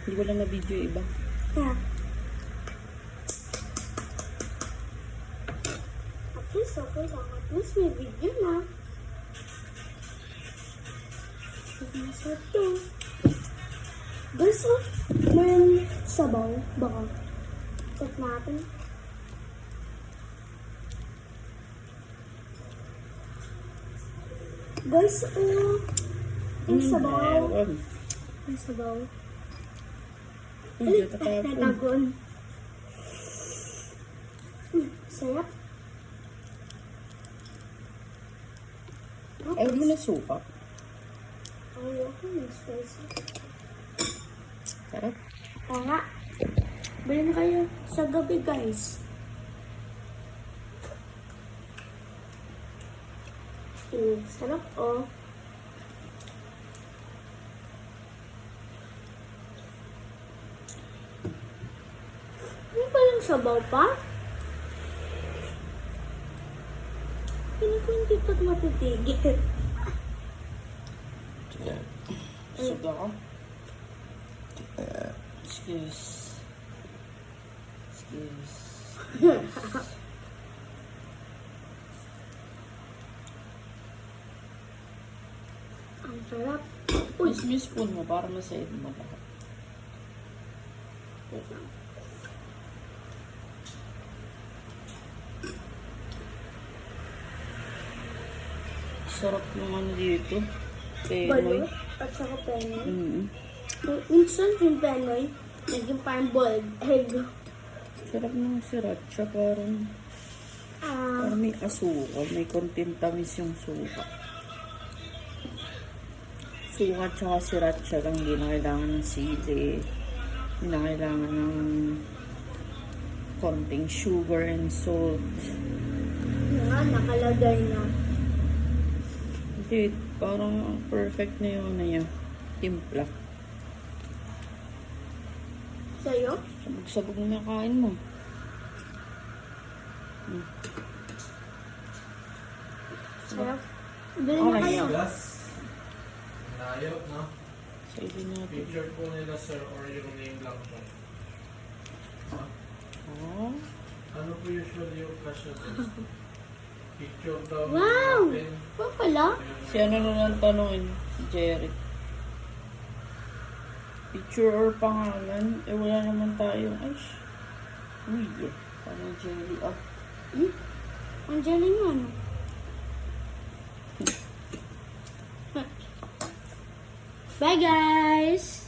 Hindi ko lang na-video yung iba. Yeah. At least okay lang. At least may video na. Masarap to. Guys, may sabaw. Baka. Check natin. Guys, may sabaw. Meron. May sabaw. Ay, tatapon. Natagon. Sarap. Ayaw mo na suka. Ayoko ng spicy. Sarap. Oo nga. Bili na kayo sa gabi, guys. Sarap, oh. Ano pa yung sabaw pa? Hindi ko hindi pa matitigil. Suga ka? Excuse. Ang sarap. Uy, may spoon mo para masayad mo lahat. Wait lang. Sarap yung ano dito. Penoy. Balot at saka penoy. Mm-hmm. Minsan yung penoy, naging parang boiled egg. Sarap ng sriracha. Parang may asukal. May konting tamis yung suka. Suka at saka sriracha lang. Hindi na kailangan ng sili. Hindi na kailangan ng konting sugar and salt. Yung nga, nakalagay na. Hindi, parang perfect na yung ano niya. Timpla. Sa'yo? Sabog-sabog na kain mo. Sarap. Bili na kayo. Glass. Layo, no? Sabi natin. Picture po nila, sir, or yung name lang po. Oh. Ano po usually yung question test? Picture daw Wow! natin. Pa pala? Si ano na lang tanongin? Si Jerry. Picture or pangalan? Eh, wala naman tayong... Ay, uy, eh. Parang jelly up. Ang galing nga, no? Bye, guys!